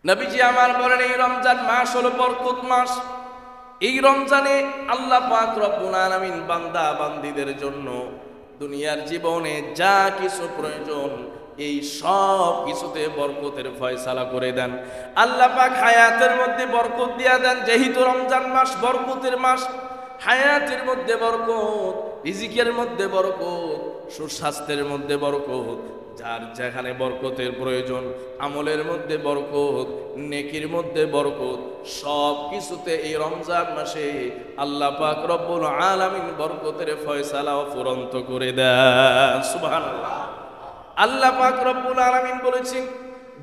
নবীজি আমার বলেন, এই রমজান মাস হলো বরকত মাস। এই রমজানে আল্লাহ পাক রব্বুল আলামিন বান্দা বান্দীদের জন্য দুনিয়ার জীবনে যা কিছু প্রয়োজন এই সব কিছুতে বরকতের ফয়সালা করে দেন। আল্লাহ পাক হায়াতের মধ্যে বরকত দিয়া দেন। যেহেতু রমজান মাস বরকতের মাস, হায়াতের মধ্যে বরকত, রিজিকের মধ্যে বরকত, সুস্বাস্থ্যের মধ্যে বরকত, যার যেখানে বরকতের প্রয়োজন, আমলের মধ্যে বরকত, নেকির মধ্যে বরকত, সব কিছুতে এই রমজান মাসে আল্লাহ পাক রব্বুল আলামিন বরকতের ফয়সালা ফুরন্ত করে দেন। সুবহানাল্লাহ। আল্লাহ পাক রব্বুল আলামিন বলেছেন,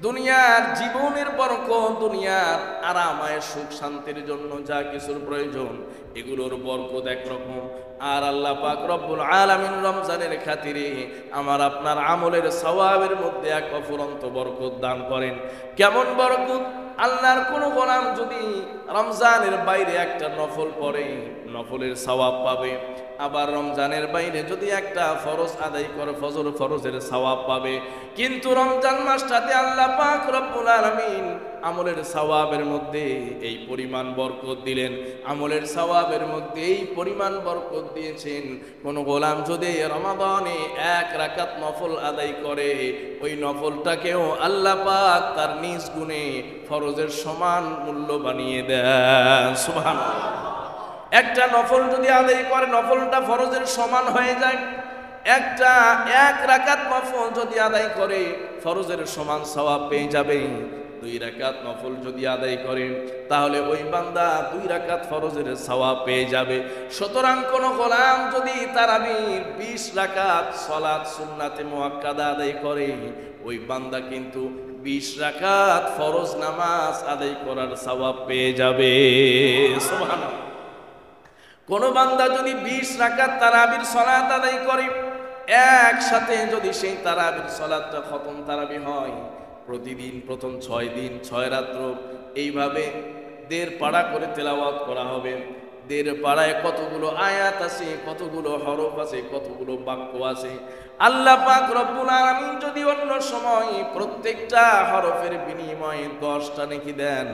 দুনিয়ার জীবনের বরকত, দুনিয়ার আরাম আয়েশ সুখ শান্তির জন্য যা কিছুর প্রয়োজন এগুলোর বরকত একরকম, আর আল্লাহ পাক রব্বুল আলামিন রমজানের খাতিরে আমার আপনার আমলের সওয়াবের মধ্যে এক অফুরন্ত বরকত দান করেন। কেমন বরকত? আল্লাহর কোনো গোলাম যদি রমজানের বাইরে একটা নফল পড়ে নফলের সওয়াব পাবে, আবার রমজানের বাইরে যদি একটা ফরজ আদায় করে ফজর ফরজের সওয়াব পাবে। কিন্তু রমজান মাসটাতে আল্লাহ পাক রব্বুল আলামিন আমলের সওয়াবের মধ্যে এই পরিমাণ বরকত দিলেন, আমলের সওয়াবের মধ্যে এই পরিমাণ বরকত দিয়েছেন। কোন গোলাম যদি রমাদানে এক রাকাত নফল আদায় করে ওই নফলটাকেও আল্লাহ পাক তার নিজ গুণে ফরজের সমান মূল্য বানিয়ে দেন। সুবহানাল্লাহ। একটা নফল যদি আদায় করে নফলটা ফরজের সমান হয়ে যায়। একটা এক রাকাত নফল যদি আদায় করে ফরজের সমান সওয়াব পেয়ে যাবে। 2 রাকাত নফল যদি আদায় করে তাহলে ওই বান্দা 2 রাকাত ফরজের সওয়াব পেয়ে যাবে। সুতরাং কোন গোলাম যদি তারাবির 20 রাকাত সালাত সুন্নাতে মুআক্কাদা আদায় করে ওই বান্দা কিন্তু 20 রাকাত ফরজ নামাজ আদায় করার সওয়াব পেয়ে যাবে। সুবহানাল্লাহ। কোন বান্দা যদি 20 রাকাত তারাবির সালাত আদায় করে, একসাথে যদি সেই তারাবির সালাতটা খতম তারাবি হয়, প্রতিদিন প্রথম 6 দিন 6 রাত্র এইভাবে 1.5 পারা করে তেলাওয়াত করা হবে। 1.5 পারায় কতগুলো আয়াত আছে, কতগুলো হরফ আছে, কতগুলো বাক্য আছে। আল্লাহ পাক রব্বুল আলামিন যদি অন্য সময় প্রত্যেকটা হরফের বিনিময়ে 10টা নেকি দেন,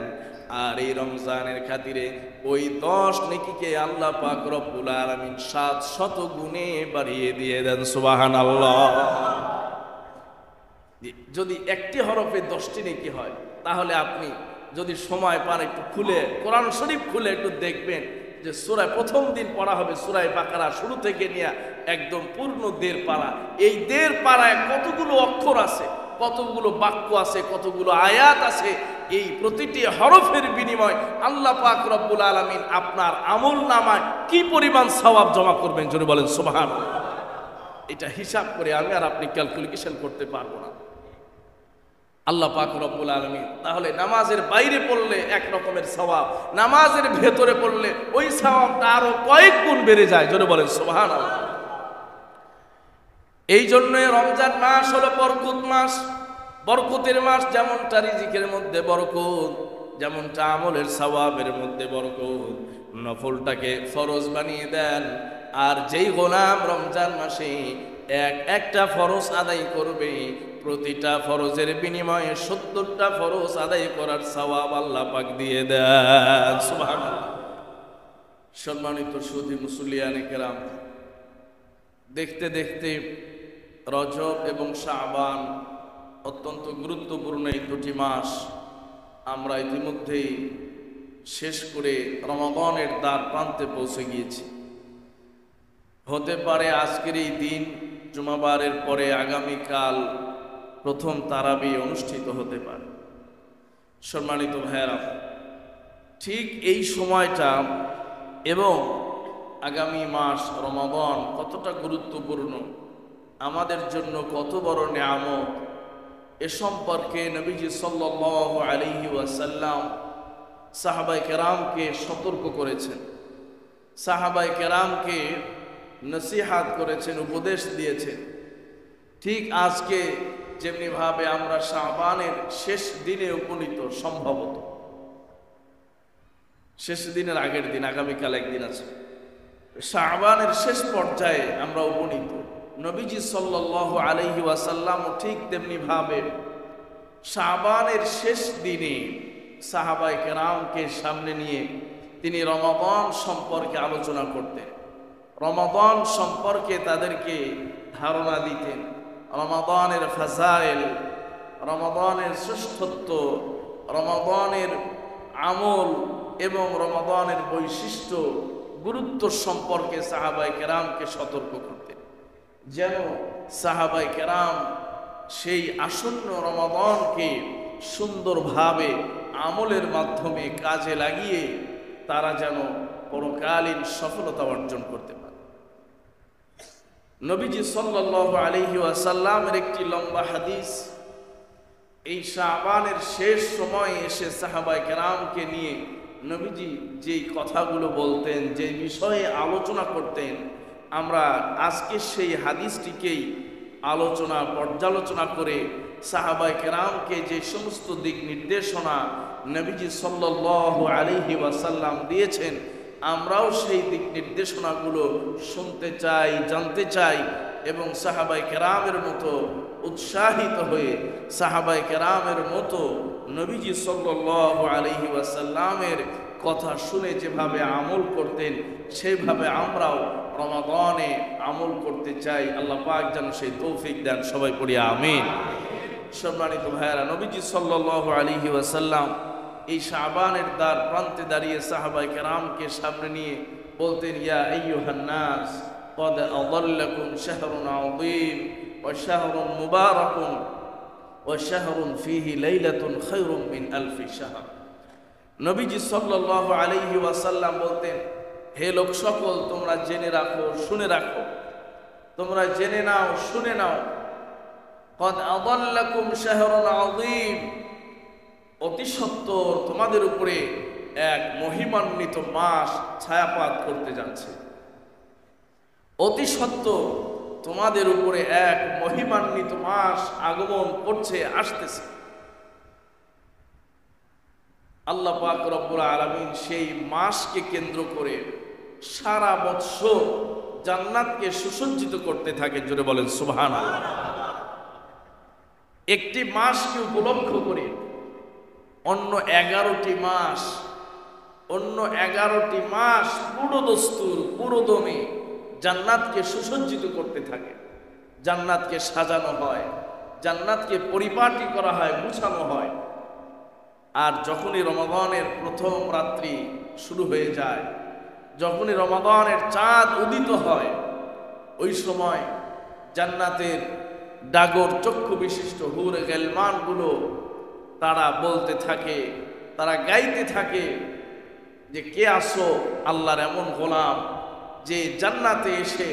আর এই রমজানের খাতিরে ওই 10 নেকিকে আল্লাহ পাক রব্বুল আলামিন 700 গুণে বাড়িয়ে দিয়ে দেন। সুবহানাল্লাহ। যদি একটি হরফে 10টি নেকি হয় তাহলে আপনি যদি সময় পান একটু খুলে কোরআন শরীফ খুলে একটু দেখবেন যে সূরা প্রথম দিন পড়া হবে সূরা বাকারা শুরু থেকে নিয়ে একদম পূর্ণ 1.5 পারা। এই 1.5 পারায় কতগুলো অক্ষর আছে, কতগুলো বাক্য আছে, কতগুলো আয়াত আছে। এই প্রতিটি হরফের বিনিময় আল্লাহ পাক রব্বুল আলামিন আপনার আমল নামায় কি পরিমাণ সওয়াব জমা করবেন জোরে বলেন সুবহানাল্লাহ। এটা হিসাব করে আমি আর আপনি ক্যালকুলেশন করতে পারবো না। আল্লাহ পাক রব্বুল আলামিন তাহলে নামাজের বাইরে পড়লে এক রকমের সওয়াব, নামাজের ভেতরে পড়লে ওই সওয়াবটা আরো কয়েক গুণ বেড়ে যায় জোরে বলেন সুবহানাল্লাহ। এই জন্য রমজান মাস হলো বরকত মাস, বরকতের মাস। যেমনটা রিজিকের মধ্যে বরকত, যেমনটা আমলের সওয়াবের মধ্যে বরকত, নফলটাকে ফরজ বানিয়ে দেন। আর যেই গোলাম রমজান মাসে একটা ফরজ আদায় করবে প্রতিটা ফরজের বিনিময়ে 70টা ফরজ আদায় করার সওয়াব আল্লাহ পাক দিয়ে দেন। সুবহানাল্লাহ। সম্মানিত সুধী মুসল্লিয়ানে কেরাম, দেখতে দেখতে রজব এবং শাবান অত্যন্ত গুরুত্বপূর্ণ এই 2টি মাস আমরা ইতিমধ্যেই শেষ করে রমাদানের দ্বার প্রান্তে পৌঁছে গিয়েছি। হতে পারে আজকের এই দিন জুমাবারের পরে আগামীকাল প্রথম তারাবি অনুষ্ঠিত হতে পারে। সম্মানিত ভাইয়েরা, ঠিক এই সময়টা এবং আগামী মাস রমাদান কতটা গুরুত্বপূর্ণ, আমাদের জন্য কত বড় নিয়ামত, এ সম্পর্কে নবীজি সাল্লাল্লাহু আলাইহি ওয়াসাল্লাম সাহাবায়ে কেরামকে সতর্ক করেছেন, সাহাবায়ে কেরামকে নসিহাত করেছেন, উপদেশ দিয়েছেন। ঠিক আজকে যেমনিভাবে আমরা শাবানের শেষ দিনে উপনীত, সম্ভবত শেষ দিনের আগের দিন, আগামীকাল একদিন আছে, শাবানের শেষ পর্যায়ে আমরা উপনীত। নবীজি সাল্লাল্লাহু আলাইহি ওয়াসাল্লাম ঠিক তেমনি ভাবে শাবানের শেষ দিনে সাহাবায়ে কেরামকে সামনে নিয়ে তিনি রমাদান সম্পর্কে আলোচনা করতেন, রমাদান সম্পর্কে তাদেরকে ধারণা দিতেন, রমাদানের ফাজাইল, রমাদানের শ্রেষ্ঠত্ব, রমাদানের আমল এবং রমাদানের বৈশিষ্ট্য গুরুত্ব সম্পর্কে সাহাবায়ে কেরামকে সতর্ক করতেন, যেন সাহাবায়ে কেরাম সেই আসন্ন রমাদানকে সুন্দরভাবে আমলের মাধ্যমে কাজে লাগিয়ে তারা যেন পরকালীন সফলতা অর্জন করতে পারে। নবীজি সাল্লাল্লাহু আলাইহি ওয়াসাল্লামের একটি লম্বা হাদিস এই শাবানের শেষ সময়ে এসে সাহাবায়ে কেরামকে নিয়ে নবীজি যেই কথাগুলো বলতেন, যে বিষয়ে আলোচনা করতেন, আমরা আজকে সেই হাদিসটিকেই পর্যালোচনা করে সাহাবায়ে কেরামকে যে সমস্ত দিক নির্দেশনা নবীজি সাল্লাল্লাহু আলাইহি ওয়াসাল্লাম দিয়েছেন, আমরাও সেই দিক নির্দেশনাগুলো শুনতে চাই, জানতে চাই এবং সাহাবায়ে কেরামের মতো উৎসাহিত হয়ে সাহাবায়ে কেরামের মতো নবীজি সাল্লাল্লাহু আলাইহি ওয়াসাল্লামের কথা শুনে যেভাবে আমল করতেন সেইভাবে আমরাও রমাদানে আমল করতে চাই। আল্লাহ পাক যেন সেই তৌফিক দেন, সবাই পড়ি আমিন। সম্মানিত ভাইয়েরা, নবীজি সাল্লাল্লাহু আলাইহি ওয়াসাল্লাম এই শাবানের দ্বার প্রান্তে দাঁড়িয়ে সাহাবায়ে কেরামকে সামনে নিয়ে বলতেন, ইয়া আইয়ুহান নাস ক্বাদ আযাল্লাকুম শাহরুন আযীম ওয়া শাহরুন মুবারাকুন ওয়া শাহরুন ফীহি লাইলাতুন খায়রুম মিন আলফি শাহর। নবীজি সাল্লাল্লাহু আলাইহি ওয়াসাল্লাম বলতেন, হে লোক সকল, তোমরা জেনে রাখো, শুনে রাখো, তোমরা জেনে নাও, শুনে নাও, ক্বাদ আযাল্লাকুম শাহরুন আযীম, অতি সত্বর তোমাদের উপরে এক মহিমান্বিত মাস ছায়াপাত করতে যাচ্ছে। অতি সত্বর তোমাদের উপরে এক মহিমান্বিত মাস আগমন করছে, আসতেছে। আল্লাহ পাক রব্বুল আলামিন সেই মাসকে কেন্দ্র করে সারা বৎসর জান্নাতকে সুসজ্জিত করতে থাকে। জোরে বলেন সুবহানাল্লাহ। একটি মাসকে উপলক্ষ করে অন্য 11টি মাস পুরো দস্তুর, পুরো দমে জান্নাতকে সুসজ্জিত করতে থাকে। জান্নাতকে সাজানো হয়, জান্নাতকে পরিপাটি করা হয়, গুছানো হয়। আর যখনই রমাদানের প্রথম রাত্রি শুরু হয়ে যায়, যখনই রমাদানের চাঁদ উদিত হয়, ওই সময় জান্নাতের ডাগর চক্ষু বিশিষ্ট হুরে গেলমানগুলো তারা বলতে থাকে, তারা গাইতে থাকে যে কে আসো আল্লাহর এমন গোলাম যে জান্নাতে এসে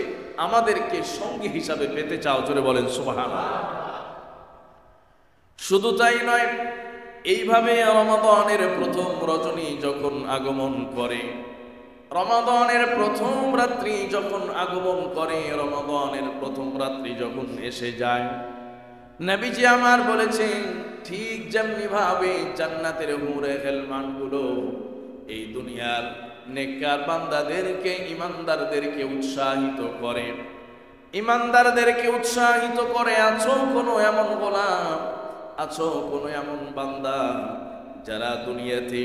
আমাদেরকে সঙ্গী হিসাবে পেতে চাও। জোরে বলেন সুবহানাল্লাহ। শুধু তাই নয়, এইভাবে রমাদানের প্রথম রজনী যখন আগমন করে, রমাদানের প্রথম রাত্রি যখন আগমন করে, রমাদানের প্রথম রাত্রি যখন এসে যায়, নবীজি আমার বলেছেন, ঠিক যেমনি ভাবে জান্নাতের হুরে গেলমানগুলো এই দুনিয়ার নেককার বান্দাদেরকে, ইমানদারদেরকে উৎসাহিত করে, ইমানদারদেরকে উৎসাহিত করে, আছো কোনো এমন গোলাম, আছো কোনো এমন বান্দা যারা দুনিয়াতে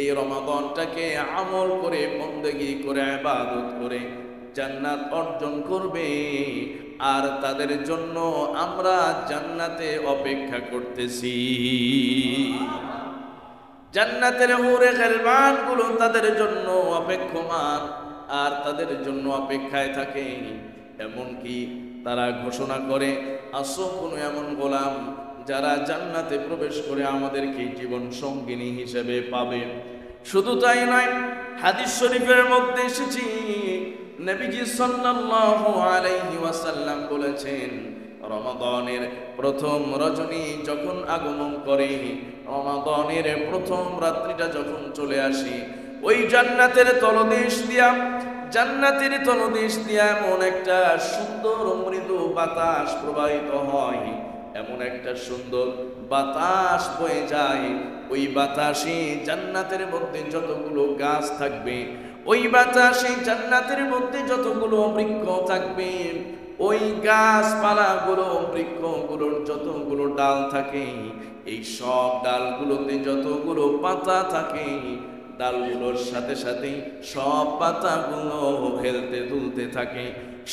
এই রমাদানটাকে আমল করে, বন্দেগী করে, ইবাদত করে জান্নাত অর্জন করবে, আর তাদের জন্য আমরা জান্নাতে অপেক্ষা করতেছি। জান্নাতের হুরে গেলমানগুলো তাদের জন্য অপেক্ষমান আর তাদের জন্য অপেক্ষায় থাকে। এমনকি তারা ঘোষণা করে, আসো কোনো এমন গোলাম যারা জান্নাতে প্রবেশ করে আমাদেরকে জীবন সঙ্গিনী হিসেবে পাবে। শুধু তাই নয়, হাদিস শরীফের মধ্যে এসেছে, নবীজি সাল্লাল্লাহু আলাইহি ওয়াসাল্লাম বলেছেন, রমাদানের প্রথম রজনী যখন আগমন করে, রমাদানের প্রথম রাত্রিটা যখন চলে আসে, ওই জান্নাতের তলদেশ দিয়া এমন একটা সুন্দর মৃদু বাতাস প্রবাহিত হয়, এমন একটা সুন্দর বাতাস বয়ে যায়। ওই বাতাসে জান্নাতের মধ্যে যতগুলো গাছ থাকবে, ওই বাতাসে জান্নাতের মধ্যে যতগুলো বৃক্ষ থাকবে, ওই গাছপালাগুলো বৃক্ষগুলোর যতগুলো ডাল থাকে, এই সব ডালগুলোতে যতগুলো পাতা থাকে, ডালগুলোর সাথে সাথে সব পাতাগুলো হেলতে দুলতে থাকে।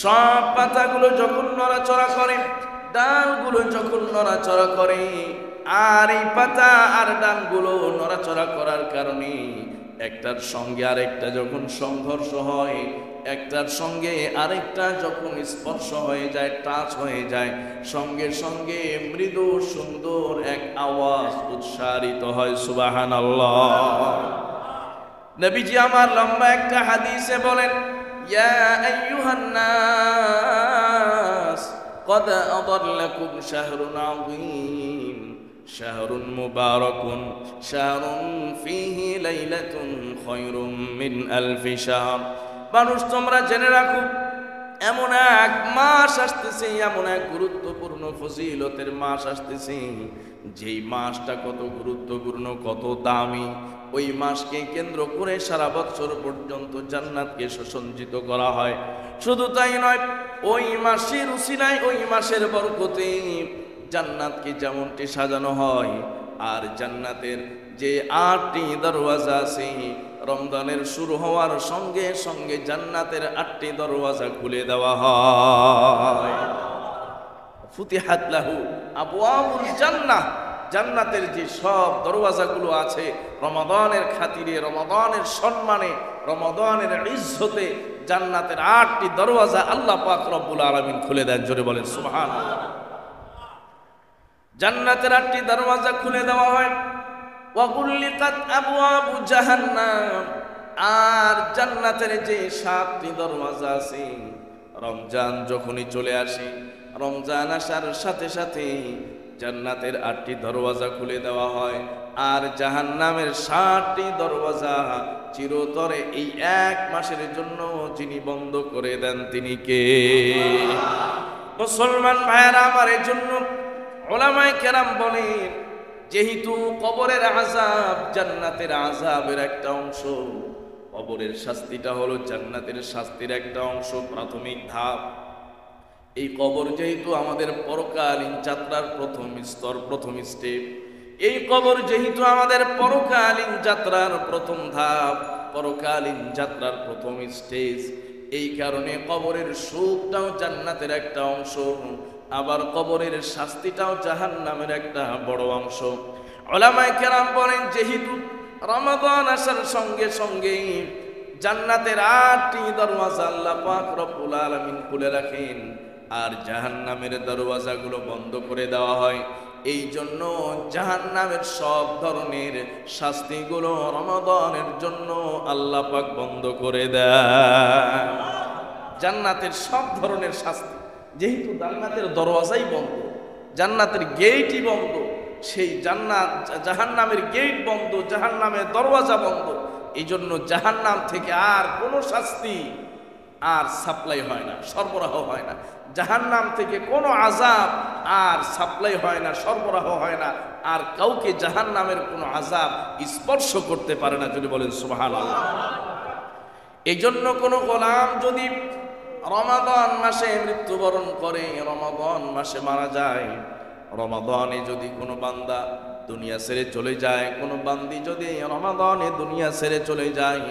সব পাতাগুলো যখন নড়াচড়া করে, ডালগুলো যখন নড়াচড়া করে, আর এই পাতা আর ডালগুলো নড়াচড়া করার কারণে একটার সঙ্গে আরেকটা যখন সংঘর্ষ হয়, একটার সঙ্গে আরেকটা যখন স্পর্শ হয়ে যায়, টাচ হয়ে যায়, সঙ্গে সঙ্গে মৃদু সুন্দর এক আওয়াজ উচ্চারিত হয়, সুবহানাল্লাহ। নবীজি আমার লম্বা একটা হাদিসে বলেন, ইয়া আইয়ুহান নাস قد أضلكم شهر عظيم شهر مبارك شهر فيه ليلة خير من ألف شهر। মানুষ তোমরা জেনে রাখো, এমন এক মাস আসতেছে, এমন এক গুরুত্বপূর্ণ ফজিলতের মাস আসতেছে, যেই মাসটা কত গুরুত্বপূর্ণ, কত দামি। ওই মাসকে কেন্দ্র করে সারা বছর পর্যন্ত জান্নাতকে সুসজ্জিত করা হয়। শুধু তাই নয়, ওই মাসের উসিলায়, ওই মাসের বরকতে জান্নাতকে যেমনটি সাজানো হয়, আর জান্নাতের যে 8টি দরওয়াজা আছে, রমজানের শুরু হওয়ার সঙ্গে সঙ্গে জান্নাতের 8টি দরওয়াজা খুলে দেওয়া হয়। ফুতিহাত লাহু আবওয়াবুল জান্নাহ, জান্নাতের যে সব দরওয়াজাগুলো আছে, রমাদানের খাতিরে, রমাদানের সম্মানে, রমাদানের ইজ্জতে জান্নাতের 8টি দরওয়াজা আল্লাহ পাক রব্বুল আলামিন খুলে দেন। জোরে বলেন সুবহানাল্লাহ। জান্নাতের 8টি দরওয়াজা খুলে দেওয়া হয়। ওয়া গুল্লিকাত আবওয়াবু জাহান্নাম, আর জান্নাতের যে 7টি দরওয়াজা আছে, রমজান যখনই চলে আসে, রমজান আসার সাথে সাথে জান্নাতের 8টি দরওয়াজা খুলে দেওয়া হয়, আর জাহান্নামের 7টি দরওয়াজা চিরতরে এই এক মাসের জন্য যিনি বন্ধ করে দেন তিনি কে? মুসলমান ভাইয়েরা আমার, এর জন্য উলামায়ে কেরাম বলেন, যেহেতু কবরের আযাব জান্নাতের আযাবের একটা অংশ, কবরের শাস্তিটা হলো জান্নাতের শাস্তির একটা অংশ, প্রাথমিক ধাপ। এই কবর যেহেতু আমাদের পরকালীন যাত্রার প্রথম স্তর, প্রথম স্টেপ, এই কবর যেহেতু আমাদের পরকালীন যাত্রার প্রথম ধাপ, পরকালীন যাত্রার প্রথম স্টেজ, এই কারণে কবরের সুখটাও জান্নাতের একটা অংশ, আবার কবরের শাস্তিটাও জাহান্নামের একটা বড় অংশ। উলামায়ে কেরাম বলেন, যেহেতু রমাদান আসার সঙ্গে সঙ্গে জান্নাতের 8টি দরওয়াজা আল্লাহ পাক রব্বুল আলামিন খুলে রাখেন, আর জাহান্নামের দরওয়াজাগুলো বন্ধ করে দেওয়া হয়, এই জন্য জাহান্নামের সব ধরনের শাস্তিগুলো রমাদানের জন্য আল্লাহ পাক বন্ধ করে দেয়। জান্নাতের সব ধরনের শাস্তি, যেহেতু জান্নাতের দরওয়াজাই বন্ধ, জান্নাতের গেটই বন্ধ, সেই জাহান্নামের গেট বন্ধ, জাহান্নামের দরওয়াজা বন্ধ, এই জন্য জাহান্নাম থেকে আর কোনো শাস্তি আর সাপ্লাই হয় না, সরবরাহ হয় না। জাহান্নাম থেকে কোনো আযাব আর সাপ্লাই হয় না, সরবরাহ হয় না, আর কাউকে জাহান্নামের কোনো আযাব স্পর্শ করতে পারে না। যদি বলেন সুবহানাল্লাহ। এই জন্য কোনো গোলাম যদি রমাদান মাসে মৃত্যুবরণ করে, রমাদান মাসে মারা যায়, রমাদানে যদি কোনো বান্দা দুনিয়া ছেড়ে চলে যায়, কোনো বান্দি যদি রমাদানে দুনিয়া ছেড়ে চলে যায়,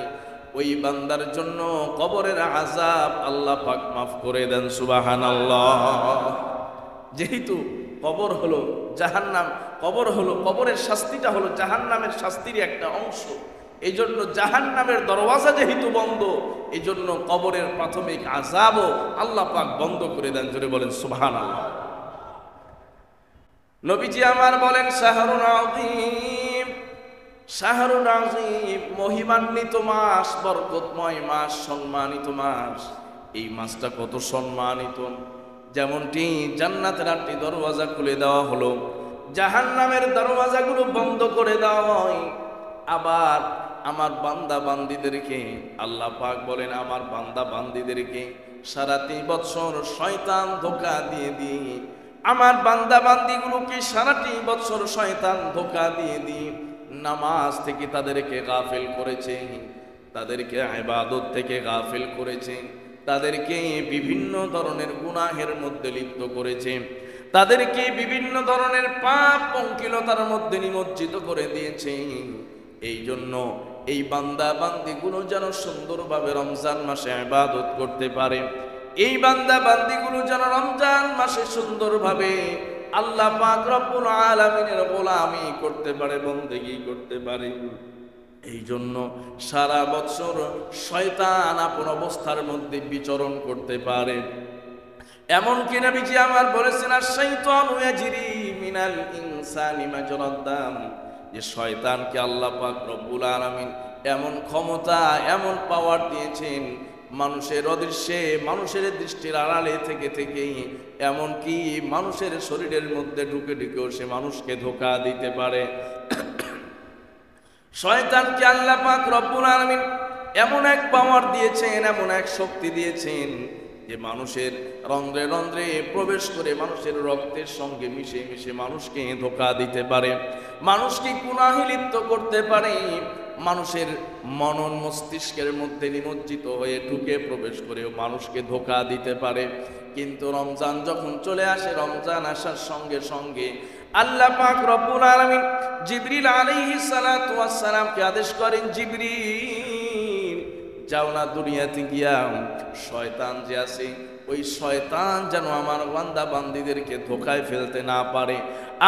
ওই বান্দার জন্য কবরের আযাব আল্লাহ পাক মাফ করে দেন। সুবহানাল্লাহ। যেহেতু কবর হলো জাহান্নাম, কবর হলো, কবরের শাস্তিটা হলো জাহান্নামের শাস্তির একটা অংশ, এই জন্য জাহান্নামের দরওয়াজা যেহেতু বন্ধ, এই জন্য কবরের প্রাথমিক আযাবও আল্লাহ পাক বন্ধ করে দেন। জোরে বলেন সুবহানাল্লাহ। নবীজি আমার বলেন, শাহরুন আযীম, শাহরুন আযীম, মহিমান্বিত মাস, বরকতময় মাস, সম্মানিত মাস। এই মাসটা কত সম্মানিত, যেমনটি জান্নাতের 8টি দরওয়াজা খুলে দেওয়া হলো, জাহান্নামের দরওয়াজাগুলো বন্ধ করে দেওয়া হয়। আবার আমার বান্দা বান্দীদেরকে আল্লাহ পাক বলেন, আমার বান্দা বান্দীদেরকে সারাটি বছর শয়তান ধোঁকা দিয়ে দিয়ে, আমার বান্দা বান্দীগুলোকে সারাটি বছর শয়তান ধোঁকা দিয়ে দিয়ে নামাজ থেকে তাদেরকে গাফিল করেছে, তাদেরকে ইবাদত থেকে গাফিল করেছে, তাদেরকে বিভিন্ন ধরনের গুনাহের মধ্যে লিপ্ত করেছে, তাদেরকে বিভিন্ন ধরনের পাপ পঙ্কিলতার মধ্যে নিমজ্জিত করে দিয়েছে। এই জন্য এই বান্দা বান্দিগুলো যেন সুন্দরভাবে রমজান মাসে ইবাদত করতে পারে, এই বান্দা বান্দিগুলো যেন রমজান মাসে সুন্দরভাবে আল্লাহ পাক রব্বুল আলামিনের গোলামি করতে পারে, বন্দেগী করতে পারে। এই জন্য সারা বছর শয়তান আপন অবস্থার মধ্যে বিচরণ করতে পারে। এমনকি নবীজি আমার বলেছেন, আশ-শাইতানু ইয়াজরি মিনাল ইনসানি মাজরাদ দাম, যে শয়তানকে আল্লাহ পাক রব্বুল আলামিন এমন ক্ষমতা, এমন পাওয়ার দিয়েছেন, মানুষের অদৃশ্যে, মানুষের দৃষ্টির আড়ালে থেকে থেকেই এমনকি মানুষের শরীরের মধ্যে ঢুকে ঢুকেও সে মানুষকে ধোঁকা দিতে পারে। শয়তানকে আল্লাহ পাক রব্বুল আলামিন এমন এক পাওয়ার দিয়েছেন, এমন এক শক্তি দিয়েছেন যে মানুষের রন্ধ্রে রন্ধ্রে প্রবেশ করে মানুষের রক্তের সঙ্গে মিশে মিশে মানুষকে ধোঁকা দিতে পারে, মানুষকে গুনাহে লিপ্ত করতে পারে, মানুষের মনন মস্তিষ্কের মধ্যে নিমজ্জিত হয়ে ঢুকে প্রবেশ করেও মানুষকে ধোঁকা দিতে পারে। কিন্তু রমজান যখন চলে আসে, রমজান আসার সঙ্গে সঙ্গে আল্লাহ পাক রব্বুল আলামিন জিবরিল আলাইহিস সালাতু ওয়াস সালামকে আদেশ করেন, জিবরিল যাও না দুনিয়াতে গিয়া শয়তান যে আছে ওই শয়তান যেন আমার বান্দা বান্দীদেরকে ধোঁকায় ফেলতে না পারে,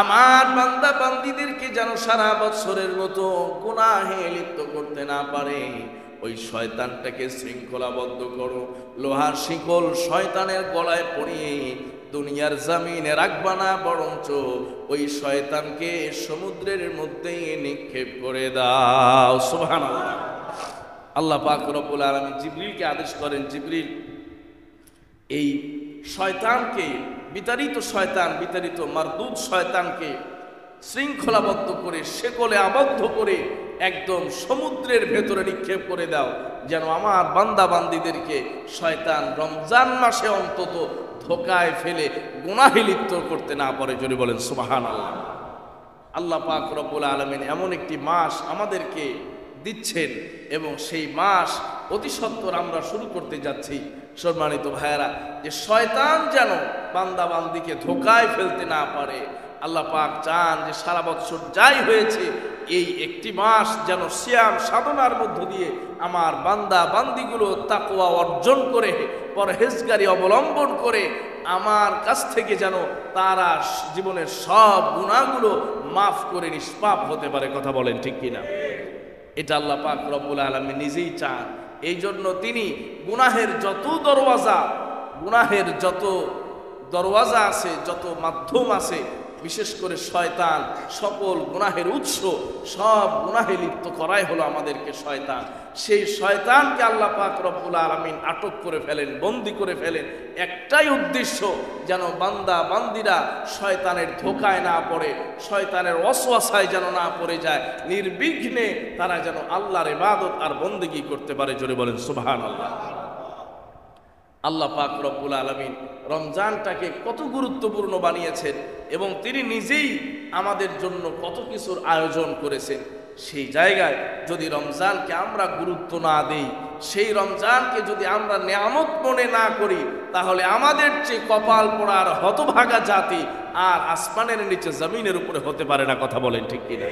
আমার বান্দা বান্দীদেরকে যেন সারা বছরের মতো গুনাহে লিপ্ত করতে না পারে। ওই শয়তানটাকে শৃঙ্খলাবদ্ধ করো, লোহার শিকল শয়তানের গলায় পরিয়ে দুনিয়ার জমিনে রাখবা না, বরঞ্চ ওই শয়তানকে সমুদ্রের মধ্যে নিক্ষেপ করে দাও। সুবহানাল্লাহ। আল্লাহ পাক রব্বুল আলামিন জিবরিলকে আদেশ করেন, জিবরিল এই শয়তানকে, বিতাড়িত শয়তান, বিতাড়িত মারদুদ শয়তানকে শৃঙ্খলাবদ্ধ করে শেকলে আবদ্ধ করে একদম সমুদ্রের ভেতরে নিক্ষেপ করে দাও, যেন আমার বান্দা বান্দীদেরকে শয়তান রমজান মাসে অন্তত ধোঁকায় ফেলে গুনাহে লিপ্ত করতে না পারে। যদি বলেন সুবহানাল্লাহ। আল্লাহ পাক রব্বুল আলামিন এমন একটি মাস আমাদেরকে দিচ্ছেন এবং সেই মাস অতি সত্বর আমরা শুরু করতে যাচ্ছি। সম্মানিত ভাইয়েরা, যে শয়তান যেন বান্দা বান্দিকে ধোঁকায় ফেলতে না পারে, আল্লাহ পাক চান যে সারা বছর যাই হয়েছে এই একটি মাস যেন সিয়াম সাধনার মধ্য দিয়ে আমার বান্দা বান্দিগুলো তাকওয়া অর্জন করে, পরহেজগারি অবলম্বন করে আমার কাছ থেকে যেন তারা জীবনের সব গুনাহগুলো মাফ করে নিষ্পাপ হতে পারে। কথা বলেন ঠিক কিনা? এটা আল্লাহ পাক রব্বুল আলামিন নিজেই চান। এই জন্য তিনি গুনাহের যত দরওয়াজা আছে, যত মাধ্যম আছে, বিশেষ করে শয়তান সকল গুনাহের উৎস, সব গুনাহে লিপ্ত করাই হলো আমাদেরকে শয়তান। সেই শয়তানকে আল্লাহ পাক রব্বুল আলামিন আটক করে ফেলেন, বন্দী করে ফেলেন, একটাই উদ্দেশ্য, যেন বান্দা বান্দিরা শয়তানের ধোঁকায় না পড়ে, শয়তানের ওয়াসওয়াসায় যেন না পড়ে যায়, নির্বিঘ্নে তারা যেন আল্লাহর ইবাদত আর বন্দেগী করতে পারে। জোরে বলেন সুবহানাল্লাহ। আল্লাহ পাক রব্বুল আলামিন রমজানটাকে কত গুরুত্বপূর্ণ বানিয়েছেন এবং তিনি নিজেই আমাদের জন্য কত কিছুর আয়োজন করেছেন। সেই জায়গায় যদি রমজানকে আমরা গুরুত্ব না দেই, সেই রমজানকে যদি আমরা নিয়ামত মনে না করি, তাহলে আমাদের চেয়ে কপাল পোড়ার হতভাগা জাতি আর আসমানের নিচে জমিনের উপরে হতে পারে না। কথা বলেন ঠিক কিনা?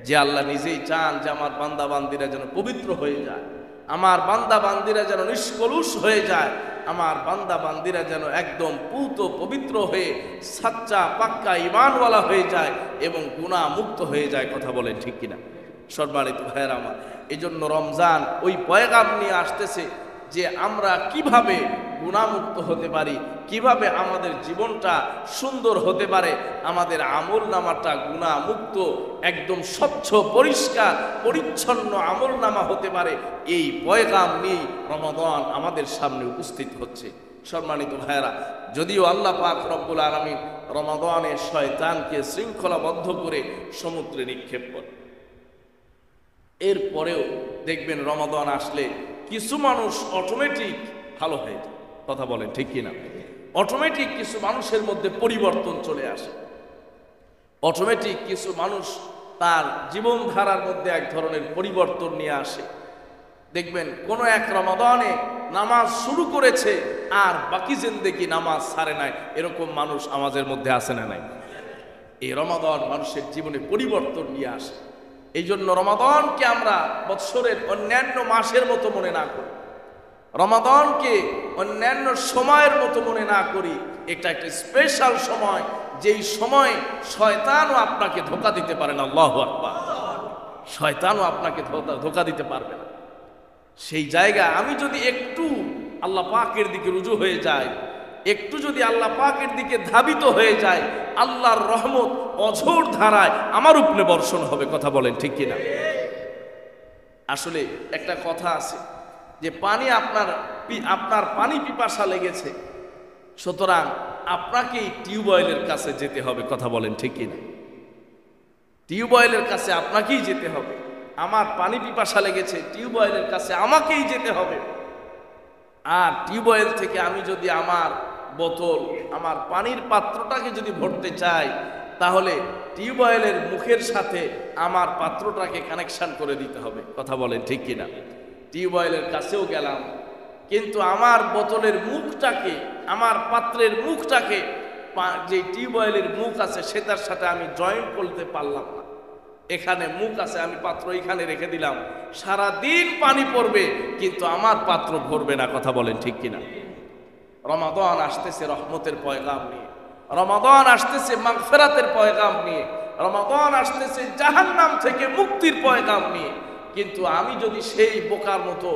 যে আল্লাহ নিজেই চান যে আমার বান্দা বান্দিরা যেন পবিত্র হয়ে যায়, আমার বান্দা বান্দিরা যেন নিষ্কলুষ হয়ে যায়, আমার বান্দা বান্দিরা যেন একদম পূত পবিত্র হয়ে সাচ্চা পাক্কা ঈমানওয়ালা হয়ে যায় এবং গুনাহ মুক্ত হয়ে যায়। কথা বলেন ঠিক কিনা? সম্মানিত ভাইয়েরা আমার, এই জন্য রমজান ওই পয়গাম নিয়ে আসতেছে যে আমরা কিভাবে গুনাহমুক্ত হতে পারি, কিভাবে আমাদের জীবনটা সুন্দর হতে পারে, আমাদের আমল নামাটা গুনাহমুক্ত একদম স্বচ্ছ পরিষ্কার পরিচ্ছন্ন আমল নামা হতে পারে। এই পয়গাম নিয়ে রমাদান আমাদের সামনে উপস্থিত হচ্ছে। সম্মানিত ভাইয়েরা, যদিও আল্লাহ পাক রব্বুল আলামিন রমাদানে শয়তানকে শৃঙ্খলাবদ্ধ করে সমুদ্রে নিক্ষেপ করে, এরপরেও দেখবেন রমাদান আসলে কিছু মানুষ অটোমেটিক ভালো হয়ে যায়। কথা বলেন ঠিক কিনা? অটোমেটিক কিছু মানুষের মধ্যে পরিবর্তন চলে আসে, অটোমেটিক কিছু মানুষ তার জীবনধারার মধ্যে এক ধরনের পরিবর্তন নিয়ে আসে। দেখবেন কোন এক রমাদানে নামাজ শুরু করেছে আর বাকি জিন্দেগি নামাজ ছাড়ে নাই, এরকম মানুষ আমাদের মধ্যে আছে না নাই? এই রমাদান মানুষের জীবনে পরিবর্তন নিয়ে আসে। এই জন্য রমাদানকে আমরা বৎসরের অন্যান্য মাসের মতো মনে না করি, রমাদানকে অন্যান্য সময়ের মতো মনে না করি। এটা একটা স্পেশাল সময়, যেই সময় শয়তানও আপনাকে ধোঁকা দিতে পারে না। আল্লাহু আকবার। শয়তানও আপনাকে ধোঁকা দিতে পারবে না। সেই জায়গা আমি যদি একটু আল্লাহ পাকের দিকে রুজু হয়ে যায়, একটু যদি আল্লাহ পাকের দিকে ধাবিত হয়ে যায়, আল্লাহর রহমত অঝোর ধারায় আমার উপরে বর্ষণ হবে। কথা বলেন ঠিক কিনা? আসলে একটা কথা আছে যে পানি আপনার পানি পিপাসা লেগেছে, সুতরাং আপনাকেই টিউবওয়েলের কাছে যেতে হবে। কথা বলেন ঠিক কিনা? টিউবওয়েলের কাছে আপনাকেই যেতে হবে। আমার পানি পিপাসা লেগেছে, টিউবওয়েলের কাছে আমাকেই যেতে হবে। আর টিউবওয়েল থেকে আমি যদি আমার বোতল, আমার পানির পাত্রটাকে যদি ভরতে চাই, তাহলে টিউবওয়েলের মুখের সাথে আমার পাত্রটাকে কানেকশন করে দিতে হবে। কথা বলেন ঠিক কিনা? টিউবওয়েলের কাছেও গেলাম, কিন্তু আমার বোতলের মুখটাকে, আমার পাত্রের মুখটাকে যে টিউবওয়েলের মুখ আছে সেটার সাথে আমি জয়েন্ট করতে পারলাম না। এখানে মুখ আছে, আমি পাত্র এখানে রেখে দিলাম, সারা দিন পানি পড়বে কিন্তু আমার পাত্র ভরবে না। কথা বলেন ঠিক কিনা? রমাদান আসতেছে রহমতের পয়গাম নিয়ে, রমাদান আসতেছে মাগফিরাতের পয়গাম নিয়ে, রমাদান আসতেছে জাহান্নাম থেকে মুক্তির পয়গাম নিয়ে। কিন্তু আমি যদি সেই বোকার মতো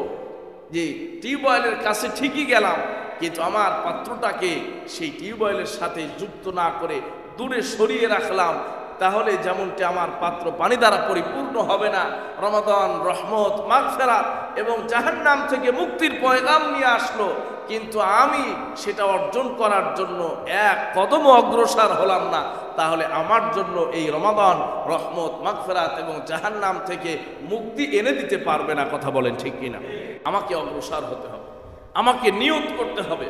যে টিউবওয়েলের কাছে ঠিকই গেলাম, কিন্তু আমার পাত্রটাকে সেই টিউবওয়েলের সাথে যুক্ত না করে দূরে সরিয়ে রাখলাম, তাহলে যেমনটি আমার পাত্র পানি দ্বারা পরিপূর্ণ হবে না। রমাদান রহমত, মাগফিরাত এবং জাহান্নাম থেকে মুক্তির পয়গাম নিয়ে আসলো, কিন্তু আমি সেটা অর্জন করার জন্য এক কদমও অগ্রসর হলাম না, তাহলে আমার জন্য এই রমাদান রহমত, মাগফিরাত এবং জাহান্নাম থেকে মুক্তি এনে দিতে পারবে না। কথা বলেন ঠিক কিনা? আমাকে অগ্রসর হতে হবে, আমাকে নিয়ত করতে হবে,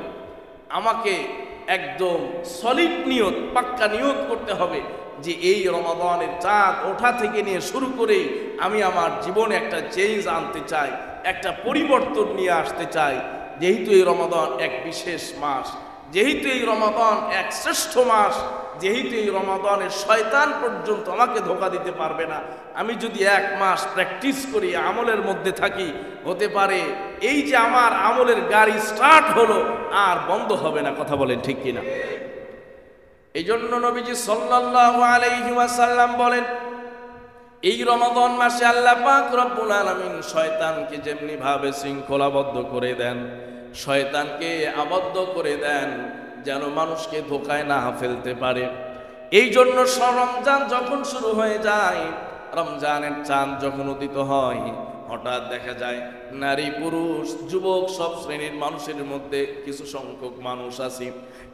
আমাকে একদম সলিড নিয়ত, পাক্কা নিয়ত করতে হবে যে এই রমাদানের চাঁদ ওঠা থেকে নিয়ে শুরু করেই আমি আমার জীবনে একটা চেঞ্জ আনতে চাই, একটা পরিবর্তন নিয়ে আসতে চাই। যেহেতু এই রমাদান এক বিশেষ মাস, যেহেতু এই রমাদান এক শ্রেষ্ঠ মাস, যেহেতু এই রমাদানের শয়তান পর্যন্ত আমাকে ধোঁকা দিতে পারবে না, আমি যদি এক মাস প্র্যাকটিস করি, আমলের মধ্যে থাকি, হতে পারে এই যে আমার আমলের গাড়ি স্টার্ট হলো আর বন্ধ হবে না। কথা বলেন ঠিক কিনা? এই জন্য নবীজি সাল্লাল্লাহু আলাইহি ওয়াসাল্লাম বলেন, এই রমাদান মাসে আল্লাহ পাক রব্বুল আলামিন শয়তানকে যেমনি ভাবে শৃঙ্খলাবদ্ধ করে দেন, শয়তানকে আবদ্ধ করে দেন যেন মানুষকে ধোঁকায় না ফেলতে পারে। এই জন্য রমজান যখন শুরু হয়ে যায়, রমজানের চাঁদ যখন উদিত হয়, হঠাৎ দেখা যায় নারী পুরুষ যুবক সব শ্রেণীর মানুষের মধ্যে কিছু সংখ্যক মানুষ আছে,